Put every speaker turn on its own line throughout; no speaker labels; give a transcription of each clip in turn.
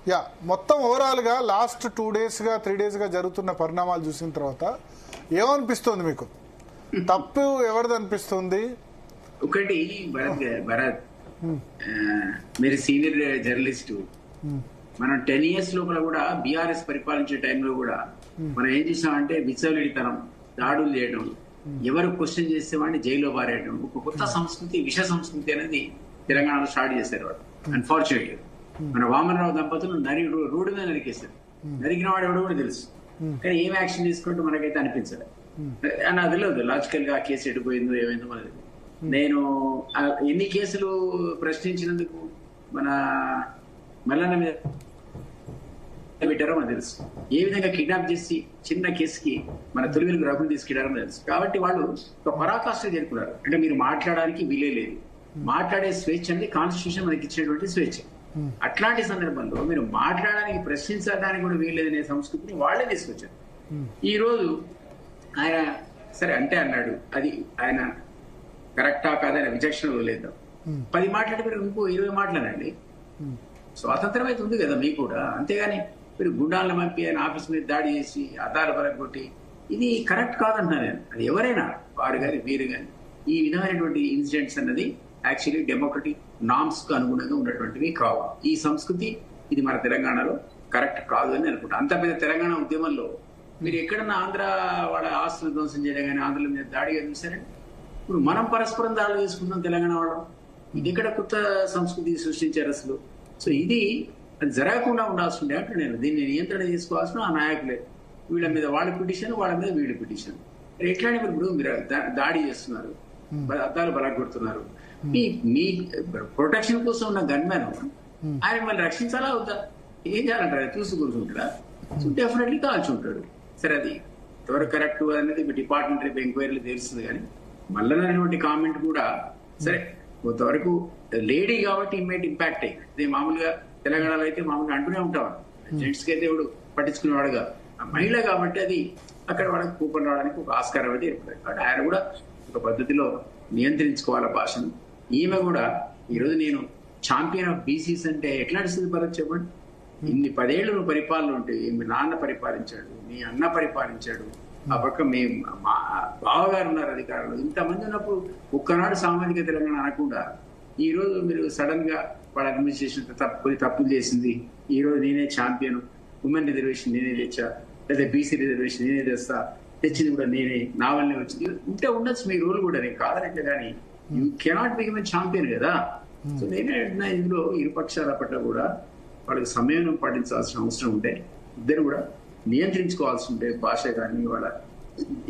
Yeah, మొత్తం ఓవరాల్గా last 2 డేస్గా 3 డేస్గా జరుగుతున్న పరిణామాలు చూసిన తర్వాత ఏమనిపిస్తుంది మీకు? తప్పు ఎవరిది అనిపిస్తుంది?
ఒకటి భరత్, మీరు సీనియర్ జర్నలిస్టు. మనం 10 years లోపల కూడా బీఆర్ఎస్ పరిపాలించే టైంలో కూడా మనం ఏం చేసామంటే విచ్చలవిడితనం, దాడులు చేయడం, ఎవరు క్వశ్చన్ చేస్తే వాడిని జైల్లో పారేయడం, ఒక కొత్త సంస్కృతి, విష సంస్కృతి అనేది తెలంగాణలో స్టార్ట్ చేశారు వాళ్ళు. అన్ఫార్చునేట్లీ మన వామనరావు దంపతులు రోడ్డు మీద నరికేశారు. నరికిన వాడు ఎవడో కూడా తెలుసు, కానీ ఏం యాక్షన్ తీసుకుంటూ మనకైతే అనిపించదు. నాకు తెలియదు లాజికల్ గా ఆ కేసు ఎడిపోయిందో ఏమైందో మనకు తెలియదు. నేను ఎన్ని కేసులు ప్రశ్నించినందుకు మన మల్లన్న మీద పెట్టారో మనకు తెలుసు. ఏ విధంగా కిడ్నాప్ చేసి చిన్న కేసుకి మన తొలివెలుగు రఘులు తీసుకెళ్లారో మనకు తెలుసు. కాబట్టి వాళ్ళు ఒక పరాకాష్ఠ చేరుకున్నారు. అంటే మీరు మాట్లాడడానికి వీలే లేదు, మాట్లాడే స్వేచ్ఛ అనేది కాన్స్టిట్యూషన్ మనకి ఇచ్చినటువంటి స్వేచ్ఛ. అట్లాంటి సందర్భంలో మీరు మాట్లాడడానికి, ప్రశ్నించడానికి కూడా వీల్లేదనే సంస్కృతిని వాళ్లే తీసుకొచ్చారు. ఈ రోజు ఆయన సరే అంటే అన్నాడు, అది ఆయన కరెక్టా కాదని విచక్షణ వదిలేద్దాం. 10 మాట్లాడి మీరు ఇంకో 20 మాట్లాడండి. స్వాతంత్రం అయితే ఉంది కదా మీకు కూడా. అంతేగాని మీరు గుండాలను పంపి ఆయన ఆఫీస్ మీద దాడి చేసి అద్దాలు పరగొట్టి, ఇది కరెక్ట్ కాదంటున్నాను నేను. అది ఎవరైనా వాడు కానీ వీరు కానీ ఈ విధమైనటువంటి ఇన్సిడెంట్స్ అన్నది యాక్చువల్లీ డెమోక్రటిక్ నామ్స్ కు అనుగుణంగా ఉన్నటువంటివి కావు. ఈ సంస్కృతి ఇది మన తెలంగాణలో కరెక్ట్ కాదు అని అనుకుంటా. అంత పెద్ద తెలంగాణ ఉద్యమంలో మీరు ఎక్కడన్నా ఆంధ్ర వాళ్ళ ఆస్తులు ధ్వంసం చేయడం కానీ, ఆంధ్రుల మీద దాడిగా చూసారండి. ఇప్పుడు మనం పరస్పరం దాడులు చేసుకుంటాం తెలంగాణ వాళ్ళం. ఇది ఎక్కడ కొత్త సంస్కృతి సృష్టించారు అసలు? సో ఇది అది జరగకుండా ఉండాల్సి ఉండే అంటే నేను దీన్ని నియంత్రణ చేసుకోవాల్సిన ఆ నాయకులే. వీళ్ళ మీద వాళ్ళ పిటిషన్, వాళ్ళ మీద వీళ్ళ పిటిషన్. ఎట్లాంటి ఇప్పుడు మీరు దాడి చేస్తున్నారు, అద్దాలు బలగొడుతున్నారు. మీ ప్రొటెక్షన్ కోసం ఉన్న గన్మెన్ ఆయన మళ్ళీ రక్షించాలా వద్దా? ఏం చేయాలంటారు? చూసి కూర్చుంటాడా? So definitely కాల్చుంటాడు. సరే, అది ఎవరు కరెక్ట్ అనేది డిపార్ట్మెంట్ రేపు ఎంక్వైరీలు తెలుస్తుంది. కానీ మళ్ళీ కామెంట్ కూడా సరే కొంతవరకు లేడీ కాబట్టి ఇమ్మీడియట్ ఇంపాక్ట్ అయ్యింది. అదే మామూలుగా తెలంగాణలో అయితే మామూలుగా అంటూనే ఉంటాం, జెంట్స్ కి అయితే ఎవడు పట్టించుకునేవాడుగా. ఆ మహిళ కాబట్టి అది అక్కడ వాళ్ళకి కూపన్ రావడానికి ఒక ఆస్కారం అయితే ఏర్పడింది. కాబట్టి ఆయన కూడా ఒక పద్ధతిలో నియంత్రించుకోవాలి భాషను. ఈమె కూడా ఈరోజు నేను ఛాంపియన్ ఆఫ్ బీసీస్ అంటే ఎట్లాంటి స్థితి పద్ధతి చెప్పండి. ఇన్ని 10 ఏళ్ళు నువ్వు పరిపాలన ఉంటే మీ నాన్న పరిపాలించాడు, మీ అన్న పరిపాలించాడు, ఆ పక్క మీ బావగారు ఉన్నారు అధికారులు, ఇంతమంది ఉన్నప్పుడు ఒక్కనాడు సామాజిక తెలంగాణ అనకుండా ఈ రోజు మీరు సడన్ గా వాళ్ళ అడ్మినిస్ట్రేషన్ కొన్ని తప్పులు చేసింది, ఈ రోజు నేనే ఛాంపియన్, ఉమెన్ రిజర్వేషన్ నేనే తెచ్చా, లేదా బీసీ రిజర్వేషన్ నేనే తెస్తా, తెచ్చింది కూడా నేనే, నా వల్లనే వచ్చింది ఉంటే ఉండొచ్చు మీ రోల్ కూడా, నేను కాదనంటే. కానీ you cannot become a champion కదా. సో నేనే ఇందులో ఇరుపక్షాల పట్ల కూడా వాళ్ళకి సమయం పాటించాల్సిన అవసరం ఉంటే, ఇద్దరు కూడా నియంత్రించుకోవాల్సి ఉంటే భాష కానీ వాళ్ళ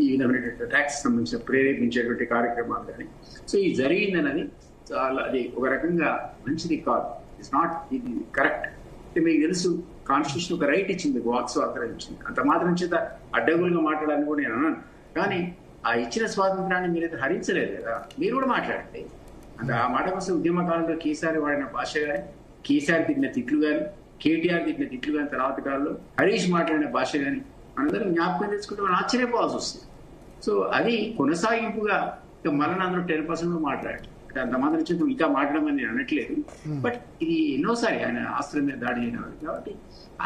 ఈ విధమైనటువంటి ట్యాక్స్ సంబంధించిన ప్రేరేపించేటువంటి కార్యక్రమాలు కానీ. సో ఇది జరిగిందన్నది చాలా, అది ఒక రకంగా మంచిది కాదు. ఇట్స్ నాట్ ఇది కరెక్ట్. అంటే మీకు తెలుసు కాన్స్టిట్యూషన్ ఒక రైట్ ఇచ్చింది, వాక్ స్వాతంత్రం ఇచ్చింది. అంత మాత్రం చేత అడ్డగోలుగా మాట్లాడాలని కూడా నేను అన్నాను. కానీ ఆ ఇచ్చిన స్వాతంత్రాన్ని మీరైతే హరించలేదు కదా. మీరు కూడా మాట్లాడండి. అంటే ఆ మాట కోసం ఉద్యమకాలంలో కేసీఆర్ వాడిన భాష కానీ, కేసీఆర్ తిట్టిన తిట్లు కానీ, కేటీఆర్ తిట్టిన తిట్లు కానీ, తర్వాత కాలంలో హరీష్ మాట్లాడిన భాష కానీ మనందరం జ్ఞాపకం తెచ్చుకుంటే మనం ఆశ్చర్యపోవాల్సి వస్తుంది. సో అది కొనసాగింపుగా ఇక మళ్ళీ అందరూ 10% మాట్లాడారు. అంటే అంత మాత్రం చేత ఇంకా మాట్లాడమని నేను అనట్లేదు. బట్ ఇది ఎన్నోసారి ఆయన ఆస్తుల మీద దాడి చేయడం కాబట్టి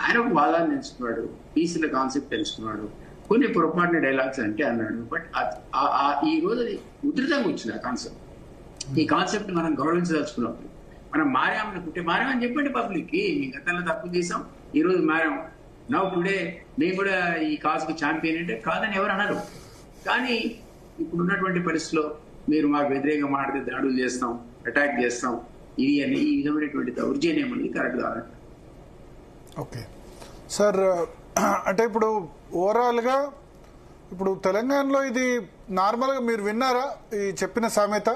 ఆయన ఒక వాదాన్ని తెలుసుకున్నాడు, పీసీల కాన్సెప్ట్ తెలుసుకున్నాడు, కొన్ని పొరపాటున డైలాగ్స్ అంటే అన్నాడు. బట్ ఈ రోజు అది ఉధృతంగా వచ్చింది ఆ కాన్సెప్ట్. ఈ కాన్సెప్ట్ మనం గౌరవించదలుచుకున్నప్పుడు మనం మారామనుకుంటే మారామని చెప్పండి పబ్లిక్ కి. మీ గతంలో తప్పు చేసాం, ఈ రోజు మారాం, నౌ టుడే మేము కూడా ఈ కాజ్కి ఛాంపియన్ అంటే కాదని ఎవరు అన్నారు. కానీ ఇప్పుడు ఉన్నటువంటి పరిస్థితిలో మీరు మాకు వ్యతిరేకంగా మాట్లాడితే దాడులు చేస్తాం, అటాక్ చేస్తాం, ఇది అని ఈ విధమైనటువంటి దౌర్జన్యం అనేది కరెక్ట్ కాదంట.
ఓకే సార్, అంటే ఇప్పుడు ఓవరాల్గా ఇప్పుడు తెలంగాణలో ఇది నార్మల్గా మీరు విన్నారా ఈ చెప్పిన సామెత?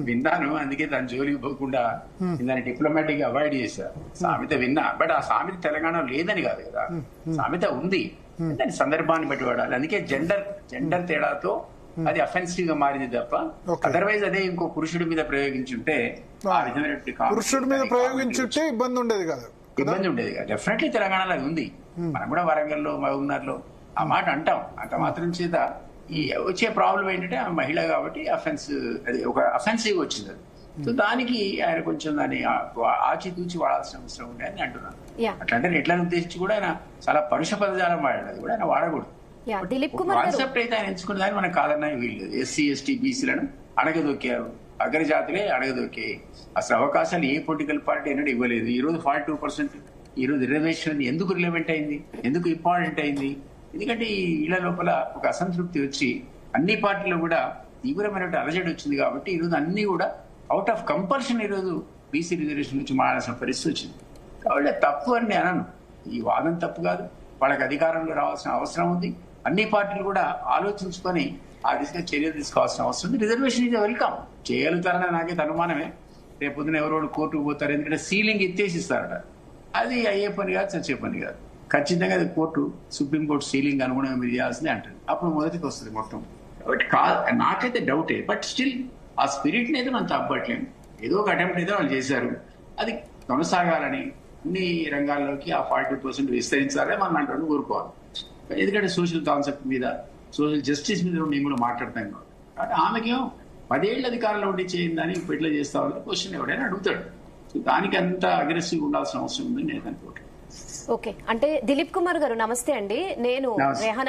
విన్నాను. అందుకే దాని జోలికి పోకుండా దాన్ని డిప్లొమాటిక్ అవాయిడ్ చేశా. సామెత విన్నా, బట్ ఆ సామెత తెలంగాణ లేదని కాదు కదా, సామెత ఉంది. దాని సందర్భాన్ని బట్టి వాడాలి. అందుకే జెండర్ తేడాతో అది అఫెన్సివ్ గా మారింది తప్ప అదర్వైజ్ అదే ఇంకో పురుషుడి మీద ప్రయోగించుంటే ఆ విధమైన
పురుషుడి మీద ప్రయోగించుంటే ఇబ్బంది ఉండేది కాదు.
డెఫినెట్లీ తెలంగాణలో అది ఉంది. మనం కూడా వరంగల్లో, మహబూబ్నగర్లో ఆ మాట అంటాం. అంత మాత్రం చేత ఈ వచ్చే ప్రాబ్లం ఏంటంటే ఆ మహిళ కాబట్టి అఫెన్స్, అది ఒక అఫెన్సివ్ వచ్చింది. అది సో దానికి ఆయన కొంచెం దాన్ని ఆచితూచి వాడాల్సిన అవసరం ఉంది అని అంటున్నాను.
Yeah.
అట్లాంటే రెడ్లను ఉద్దేశించి కూడా ఆయన చాలా పరుష పదజాలం వాడాడు, అది కూడా ఆయన వాడకూడదు.
Yeah, దిలీప్ కుమార్ గారు
కాన్సెప్ట్ అయితే ఆయన ఎంచుకున్న దాన్ని మనం కాదన్నా వీళ్ళు ఎస్సీ ఎస్టీ బీసీలను అడగదొక్కారు, అగ్రజాతులే అడగదొక్కాయి. అసలు అవకాశాలు ఏ పొలిటికల్ పార్టీ అనేది ఇవ్వలేదు. ఈ రోజు 42% ఈ రోజు రిజర్వేషన్ ఎందుకు రిలవెంట్ అయింది, ఎందుకు ఇంపార్టెంట్ అయింది? ఎందుకంటే ఈ ఇళ్ల లోపల ఒక అసంతృప్తి వచ్చి అన్ని పార్టీలో కూడా తీవ్రమైన అలజడి వచ్చింది. కాబట్టి ఈ రోజు అన్ని కూడా అవుట్ ఆఫ్ కంపల్షన్ ఈ రోజు బీసీ రిజర్వేషన్ నుంచి మారాల్సిన పరిస్థితి వచ్చింది. కాబట్టి తప్పు అని నేను అనను, ఈ వాదన తప్పు కాదు. వాళ్ళకి అధికారంలో రావాల్సిన అవసరం ఉంది. అన్ని పార్టీలు కూడా ఆలోచించుకొని ఆ దిశగా చర్యలు తీసుకోవాల్సిన అవసరం ఉంది. రిజర్వేషన్ ఇది వెల్కమ్, చేయగలుగుతారని నాకైతే అనుమానమే. రేపు పొద్దున ఎవరో కోర్టుకు పోతారు, ఎందుకంటే సీలింగ్ ఎత్తేసిస్తారట. అది అయ్యే పని కాదు, చచ్చే పని కాదు. ఖచ్చితంగా అది కోర్టు, సుప్రీంకోర్టు సీలింగ్ అనుగుణంగా మీరు చేయాల్సిందే అంటుంది. అప్పుడు మొదటికి వస్తుంది మొత్తం. కాబట్టి నాకైతే డౌటే, బట్ స్టిల్ ఆ స్పిరిట్ని అయితే మనం తప్పట్లేము. ఏదో ఒక అటెంప్ట్ అయితే వాళ్ళు చేశారు, అది కొనసాగాలని అన్ని రంగాల్లోకి ఆ 40% విస్తరించాలని మనం అంటారు కోరుకోవాలి. ఎందుకంటే సోషల్ కాన్సెప్ట్ మీద, సోషల్ జస్టిస్ మీద నేను కూడా మాట్లాడతాం కాబట్టి ఆమెకేమో 10 ఏళ్ళ అధికారంలో ఉండి చేయిందని ఇట్లా చేస్తామని క్వశ్చన్ ఎవడైనా అడుగుతాడు. సో దానికి అంత అగ్రెసివ్ ఉండాల్సిన అవసరం ఉందని నేను అనుకోవట్లేదు.
ఓకే, అంటే దిలీప్ కుమార్ గారు నమస్తే అండి. నేను
నమస్తే.
రేహానా